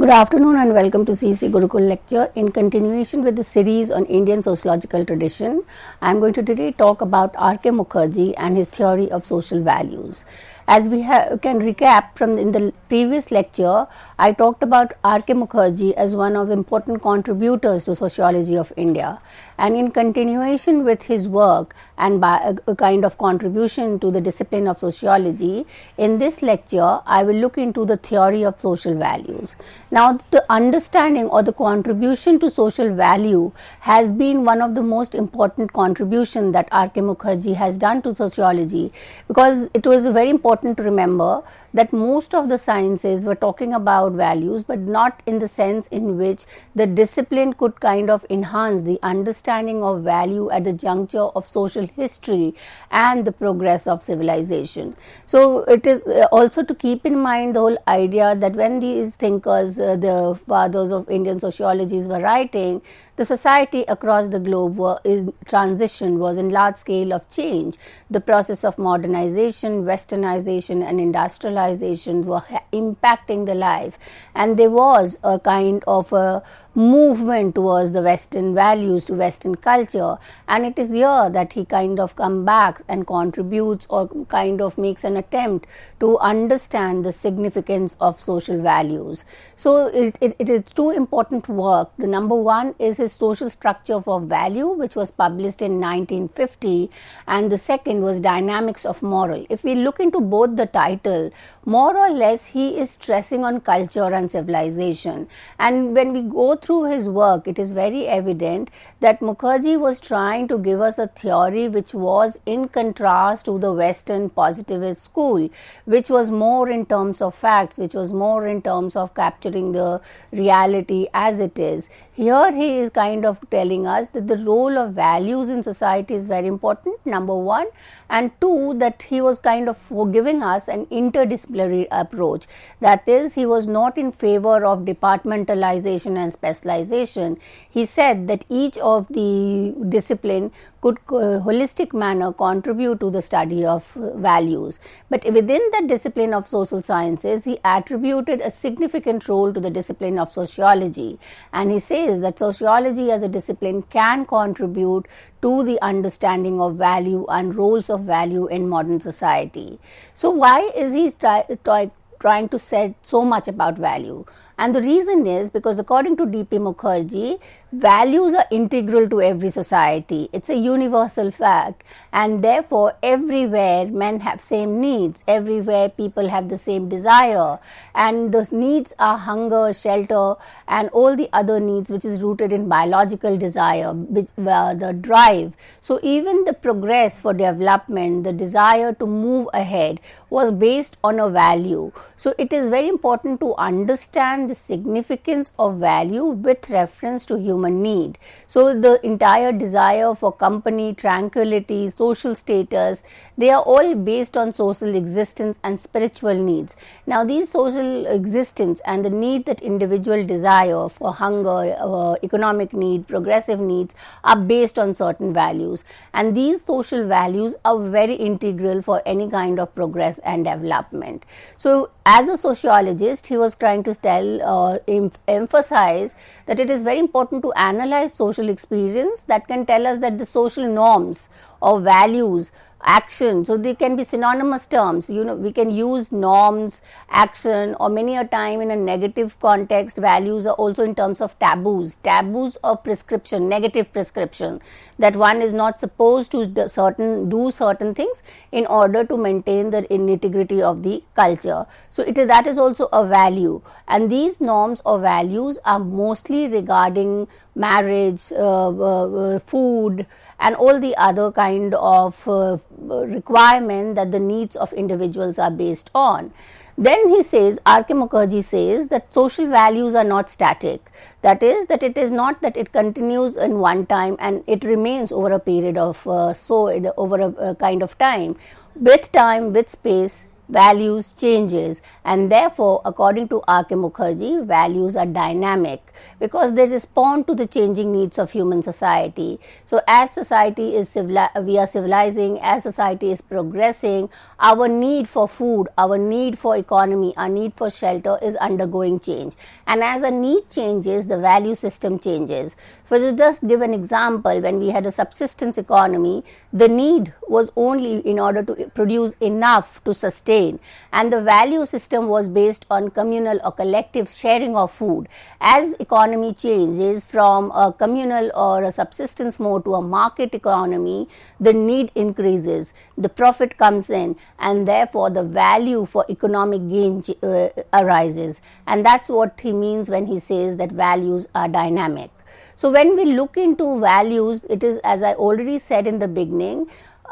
Good afternoon and welcome to CC Gurukul lecture. In continuation with the series on Indian sociological tradition, I am going to today talk about R.K. Mukherjee and his theory of social values. As we can recap from in the previous lecture, I talked about R.K. Mukherjee as one of the important contributors to sociology of India. And in continuation with his work and by a kind of contribution to the discipline of sociology, in this lecture, I will look into the theory of social values. Now, the understanding or the contribution to social value has been one of the most important contribution that R.K. Mukherjee has done to sociology, because it was very important to remember that most of the sciences were talking about values, but not in the sense in which the discipline could kind of enhance the understanding of value at the juncture of social history and the progress of civilization. So it is also to keep in mind the whole idea that when these thinkers, the fathers of Indian sociologies were writing, the society across the globe was in transition, was in large scale of change. The process of modernization, westernization and industrialization were impacting the life, and there was a kind of a movement towards the Western values, to Western culture, and it is here that he kind of comes back and contributes or kind of makes an attempt to understand the significance of social values. So it is two important work. The number one is his Social Structure for Value, which was published in 1950, and the second was Dynamics of Moral. If we look into both the title, more or less he is stressing on culture and civilization, and when we go through his work, it is very evident that Mukherjee was trying to give us a theory which was in contrast to the Western positivist school, which was more in terms of facts, which was more in terms of capturing the reality as it is. Here he is kind of telling us that the role of values in society is very important, number one, and two, that he was kind of giving us an interdisciplinary approach. That is, he was not in favor of departmentalization and specialization. He said that each of the discipline could holistic manner contribute to the study of values. But within the discipline of social sciences, he attributed a significant role to the discipline of sociology, and he says that sociology as a discipline can contribute to the understanding of value and roles of value in modern society. So why is he trying to say so much about value? And the reason is because according to D.P. Mukherjee, values are integral to every society. It's a universal fact, and therefore everywhere men have same needs, everywhere people have the same desire, and those needs are hunger, shelter and all the other needs which is rooted in biological desire, the drive. So even the progress for development, the desire to move ahead was based on a value. So it is very important to understand the significance of value with reference to human need. So the entire desire for company, tranquility, social status, they are all based on social existence and spiritual needs. Now these social existence and the need that individual desire for hunger, economic need, progressive needs are based on certain values, and these social values are very integral for any kind of progress and development. So as a sociologist, he was trying to emphasize that it is very important to analyze social experience that can tell us that the social norms or values, action, so they can be synonymous terms. We can use norms, action, or many a time in a negative context, values are also in terms of taboos or prescription, negative prescription, that one is not supposed to do certain things in order to maintain the integrity of the culture. So that is also a value, and these norms or values are mostly regarding marriage, food and all the other kind of requirement that the needs of individuals are based on. Then he says, R.K. Mukherjee says that social values are not static. That is, that it is not that it continues in one time and it remains over a period of over a kind of time. With time, with space, values changes, and therefore according to R.K. Mukherjee, values are dynamic because they respond to the changing needs of human society. So as society is we are civilizing, as society is progressing, our need for food, our need for economy, our need for shelter is undergoing change, and as a need changes, the value system changes. For just give an example, when we had a subsistence economy, the need was only in order to produce enough to sustain, and the value system was based on communal or collective sharing of food. As economy changes from a communal or a subsistence mode to a market economy, the need increases, the profit comes in, and therefore the value for economic gain arises, and that's what he means when he says that values are dynamic. So when we look into values, it is, as I already said in the beginning,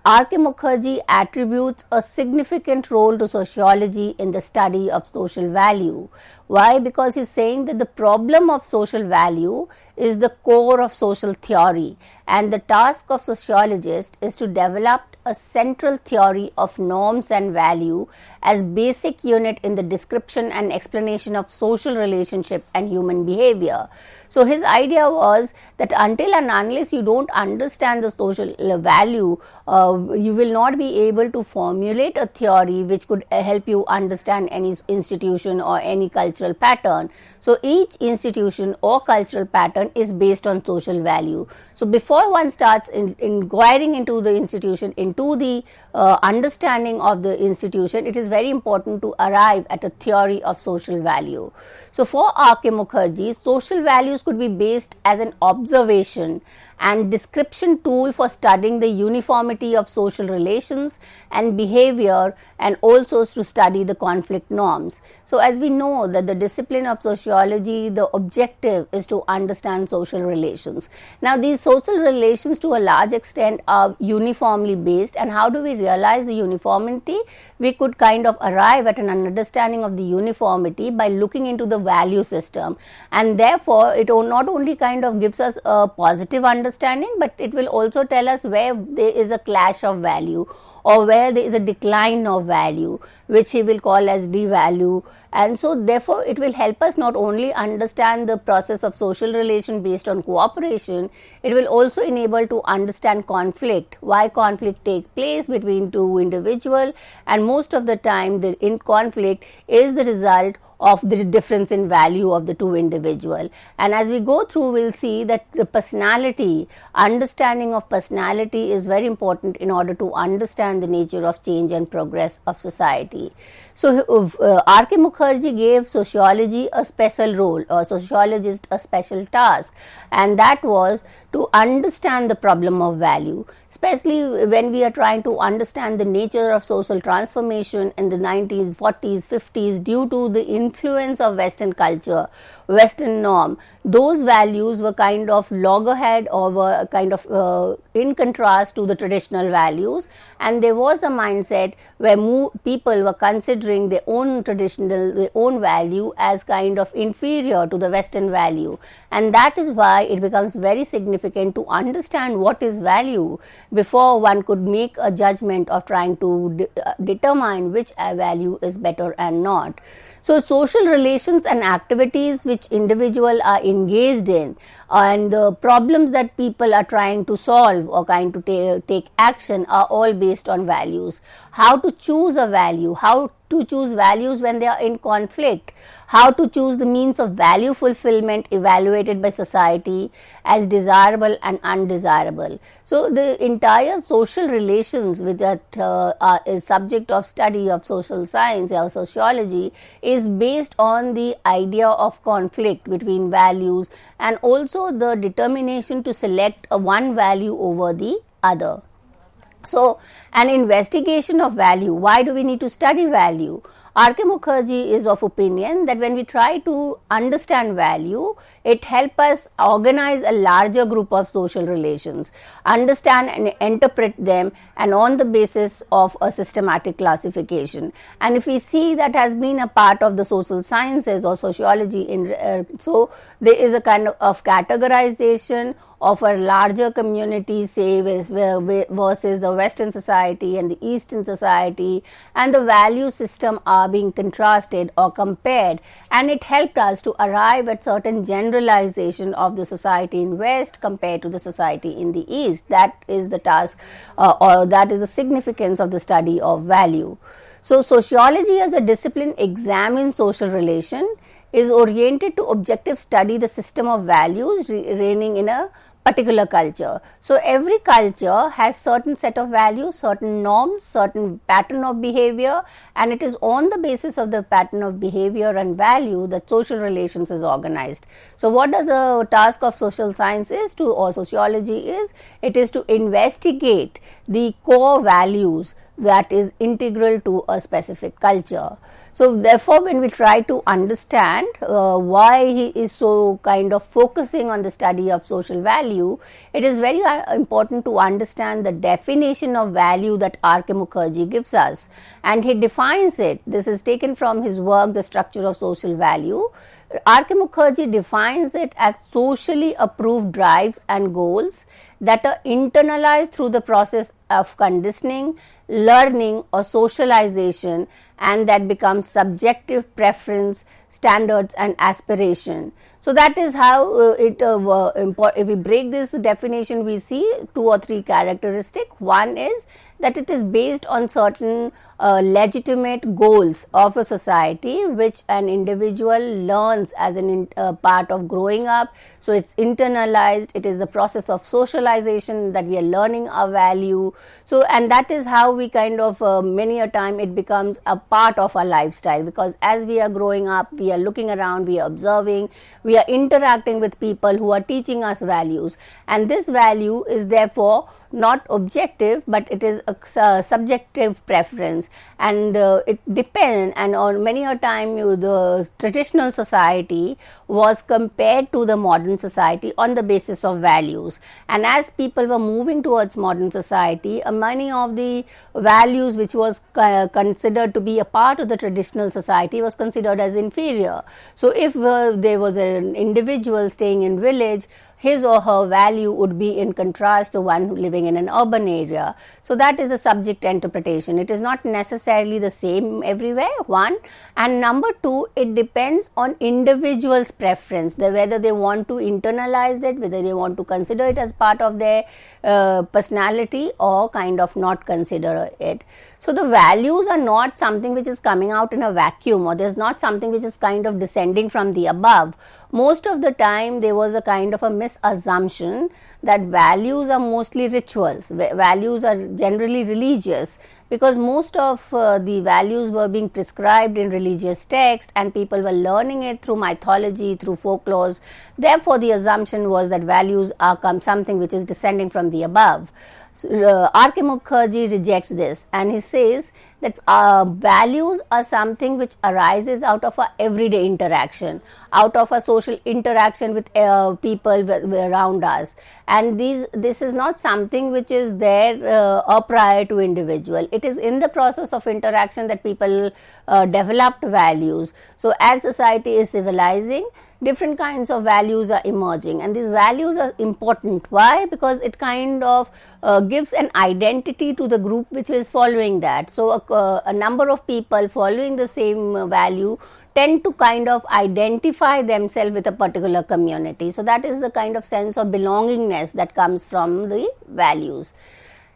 R.K. Mukherjee attributes a significant role to sociology in the study of social value. Why? Because he's saying that the problem of social value is the core of social theory, and the task of sociologists is to develop a central theory of norms and value as basic unit in the description and explanation of social relationship and human behavior. So his idea was that until and unless you don't understand the social value, you will not be able to formulate a theory which could help you understand any institution or any cultural pattern. So each institution or cultural pattern is based on social value. So before one starts inquiring into the institution, into the understanding of the institution, it is very important to arrive at a theory of social value. So for R.K. Mukherjee, social values could be based as an observation and description tool for studying the uniformity of social relations and behavior, and also to study the conflict norms. So as we know that the discipline of sociology, the objective is to understand social relations. Now these social relations to a large extent are uniformly based, and how do we realize the uniformity? We could kind of arrive at an understanding of the uniformity by looking into the value system, and therefore it not only kind of gives us a positive understanding, but it will also tell us where there is a clash of value or where there is a decline of value, which he will call as devalue. And so therefore it will help us not only understand the process of social relation based on cooperation, it will also enable to understand conflict, why conflict take place between two individuals, and most of the time the in conflict is the result of the difference in value of the two individual. And as we go through, we'll see that the personality, understanding of personality is very important in order to understand the nature of change and progress of society. So R.K. Mukherjee gave sociology a special role, or sociologist a special task, and that was to understand the problem of value, especially when we are trying to understand the nature of social transformation in the 90s, 40s, 50s due to the influence of Western culture, Western norm. Those values were kind of loggerhead or were kind of in contrast to the traditional values, and there was a mindset where people were considering their own traditional, their own value as kind of inferior to the Western value, and that is why it becomes very significant to understand what is value before one could make a judgment of trying to determine which value is better and not. So social relations and activities which individuals are engaged in, and the problems that people are trying to solve or trying to take action are all based on values. How to choose a value, how to choose values when they are in conflict, how to choose the means of value fulfillment evaluated by society as desirable and undesirable. So the entire social relations with that is subject of study of social science or sociology is based on the idea of conflict between values, and also the determination to select one value over the other. So an investigation of value, why do we need to study value? R.K. Mukherjee is of opinion that when we try to understand value, it helps us organize a larger group of social relations, understand and interpret them, and on the basis of a systematic classification. And if we see, that has been a part of the social sciences or sociology so there is a kind of categorization of a larger community, say versus the Western society and the Eastern society, and the value system are being contrasted or compared, and it helped us to arrive at certain generalization of the society in West compared to the society in the East. That is the task or that is the significance of the study of value. So sociology as a discipline examines social relation, is oriented to objective study the system of values reigning in a particular culture. So every culture has certain set of values, certain norms, certain pattern of behavior, and it is on the basis of the pattern of behavior and value that social relations is organized. So what does the task of social science is to, or sociology is? It is to investigate the core values that is integral to a specific culture. So therefore, when we try to understand why he is so kind of focusing on the study of social value, it is very important to understand the definition of value that R.K. Mukherjee gives us, and he defines it. This is taken from his work, The Structure of Social Value. R.K. Mukherjee defines it as socially approved drives and goals that are internalized through the process of conditioning, learning or socialization, and that becomes subjective preference, standards and aspiration. So that is how if we break this definition, we see 2 or 3 characteristics. One is that it is based on certain legitimate goals of a society which an individual learns as a part of growing up. So it's internalized, it is the process of socialization that we are learning our value. So and that is how we kind of many a time it becomes a part of our lifestyle, because as we are growing up, we are looking around, we are observing, we are interacting with people who are teaching us values, and this value is therefore not objective, but it is a subjective preference, and it depends. And on many a time the traditional society was compared to the modern society on the basis of values, and as people were moving towards modern society, many of the values which was considered to be a part of the traditional society was considered as inferior. So if there was an individual staying in village, his or her value would be in contrast to one living in an urban area. So that is a subject interpretation. It is not necessarily the same everywhere, one. And number 2, it depends on individual's preference, whether they want to internalize it, whether they want to consider it as part of their personality or kind of not consider it. So the values are not something which is coming out in a vacuum, or there's not something which is kind of descending from the above. Most of the time there was a kind of a misassumption that values are mostly rituals, values are generally religious, because most of the values were being prescribed in religious text and people were learning it through mythology, through folklores. Therefore the assumption was that values are something which is descending from the above. So, R.K. Mukherjee rejects this, and he says that values are something which arises out of our everyday interaction, out of a social interaction with people around us, and this is not something which is there prior to individual. It is in the process of interaction that people developed values. So as society is civilizing, different kinds of values are emerging, and these values are important. Why? Because it kind of gives an identity to the group which is following that. So a number of people following the same value tend to kind of identify themselves with a particular community. So that is the kind of sense of belongingness that comes from the values.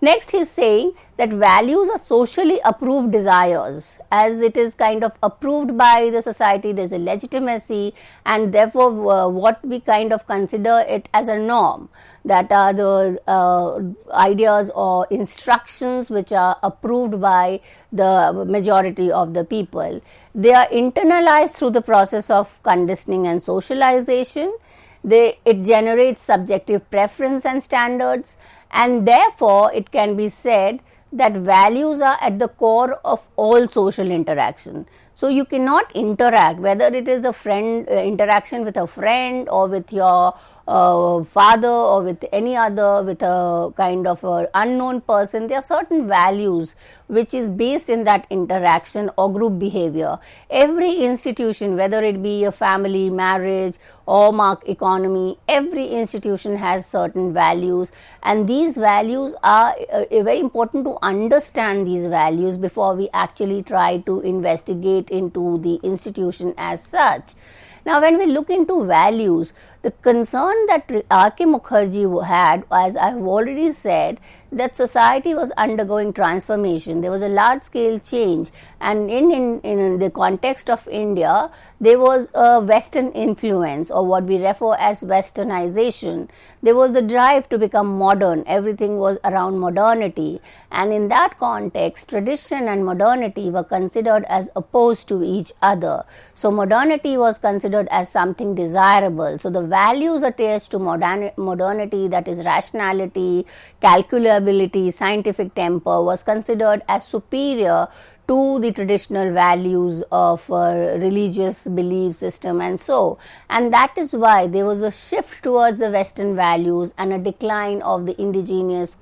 Next, he is saying that values are socially approved desires. As it is kind of approved by the society, there is a legitimacy, and therefore what we kind of consider it as a norm, that are the ideas or instructions which are approved by the majority of the people. They are internalized through the process of conditioning and socialization. It generates subjective preference and standards, and therefore it can be said that values are at the core of all social interaction. So you cannot interact, whether it is a friend interaction with a friend or with your father or with any other, with a kind of a unknown person. There are certain values which is based in that interaction or group behavior. Every institution, whether it be a family, marriage or mark economy, every institution has certain values, and these values are very important to understand these values before we actually try to investigate into the institution as such. Now, when we look into values, the concern that R.K. Mukherjee had, as I have already said, that society was undergoing transformation. There was a large scale change, and in the context of India, there was a Western influence, or what we refer as Westernization. There was the drive to become modern. Everything was around modernity, and in that context, tradition and modernity were considered as opposed to each other. So modernity was considered as something desirable. So the values attached to modernity, that is rationality, calculability, scientific temper, was considered as superior to the traditional values of religious belief system, and that is why there was a shift towards the Western values and a decline of the indigenous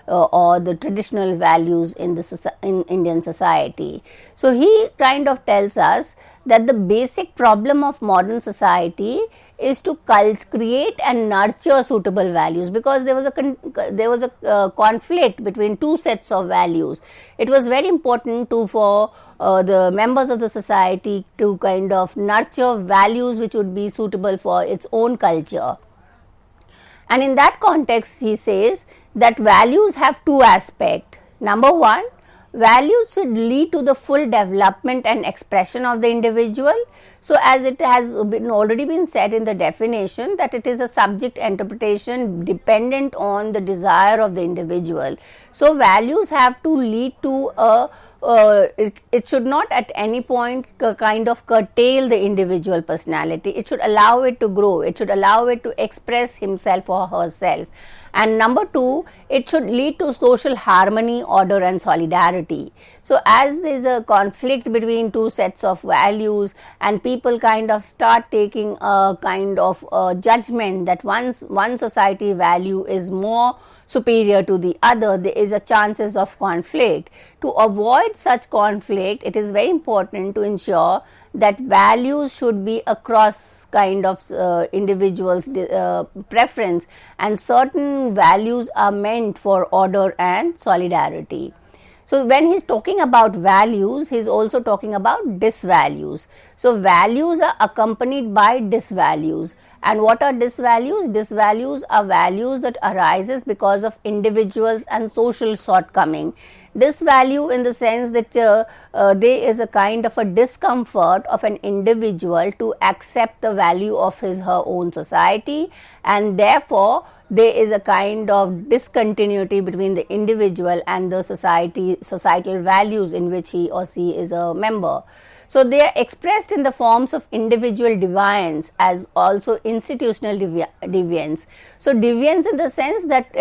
or the traditional values in Indian society. So he kind of tells us that the basic problem of modern society is to create and nurture suitable values, because there was a conflict between two sets of values. It was very important for the members of the society to kind of nurture values which would be suitable for its own culture. And in that context, he says that values have two aspects. Number one, values should lead to the full development and expression of the individual. So, as it has already been said in the definition, that it is a subject interpretation dependent on the desire of the individual. So, values have to lead to it should not at any point kind of curtail the individual personality. It should allow it to grow. It should allow it to express himself or herself. And number two, it should lead to social harmony, order and solidarity. So, as there is a conflict between two sets of values and people kind of start taking a kind of judgment that one society value is more superior to the other, there is a chances of conflict. To avoid such conflict, it is very important to ensure that values should be across kind of individuals' preference, and certain values are meant for order and solidarity. So, when he is talking about values, he is also talking about disvalues. So, values are accompanied by disvalues. And what are disvalues? Disvalues are values that arises because of individuals and social shortcoming. Disvalue in the sense that there is a kind of a discomfort of an individual to accept the value of her own society, and therefore there is a kind of discontinuity between the individual and the societal values in which he or she is a member. So, they are expressed in the forms of individual deviance as also institutional deviance. So, deviance in the sense that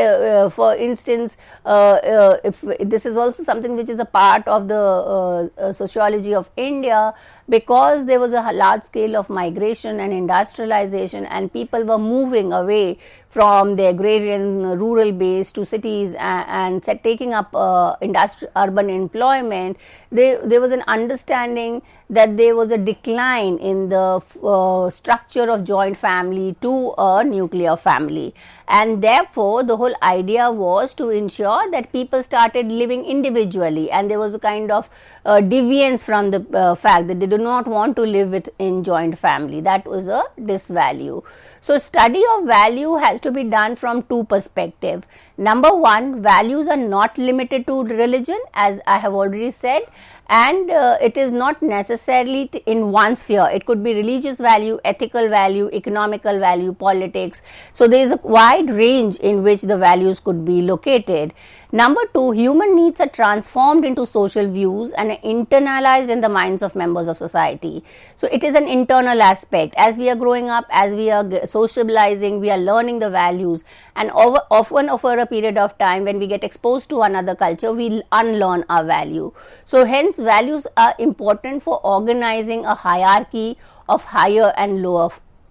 for instance, if this is also something which is a part of the sociology of India, because there was a large scale of migration and industrialization and people were moving away from the agrarian rural base to cities and taking up urban employment, there was an understanding that there was a decline in the structure of joint family to a nuclear family, and therefore the whole idea was to ensure that people started living individually, and there was a kind of deviance from the fact that they do not want to live in joint family. That was a disvalue. So, study of value has to be done from two perspectives. Number one, values are not limited to religion, as I have already said, and it is not necessarily in one sphere. It could be religious value, ethical value, economical value, politics. So, there is a wide range in which the values could be located. Number two, human needs are transformed into social views and are internalized in the minds of members of society. So it is an internal aspect. As we are growing up, as we are socializing, we are learning the values, and often over a period of time, when we get exposed to another culture, we unlearn our value. So hence values are important for organizing a hierarchy of higher and lower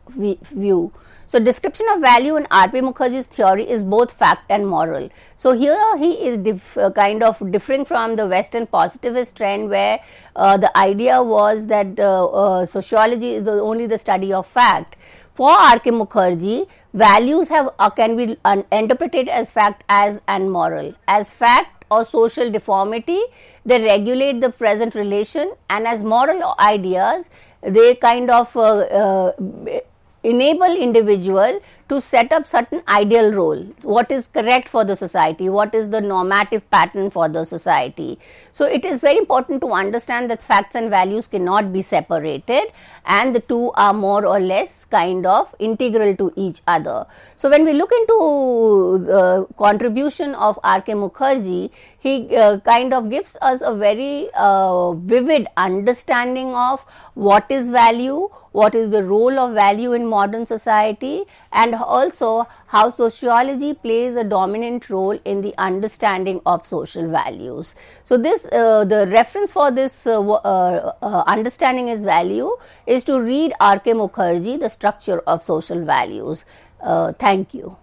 view. So description of value in R.P. Mukherjee's theory is both fact and moral. So here he is kind of differing from the Western positivist trend, where the idea was that sociology is only the study of fact. For R.K. Mukherjee, values can be interpreted as fact and moral. As fact or social deformity, they regulate the present relation, and as moral ideas, they kind of enable individual to set up certain ideal role, what is correct for the society, what is the normative pattern for the society. So it is very important to understand that facts and values cannot be separated, and the two are more or less kind of integral to each other. So when we look into the contribution of R.K. Mukherjee, he kind of gives us a very vivid understanding of what is value, what is the role of value in modern society, and also how sociology plays a dominant role in the understanding of social values. So this the reference for this understanding is value is to read R.K. Mukherjee, The Structure of Social Values. Thank you.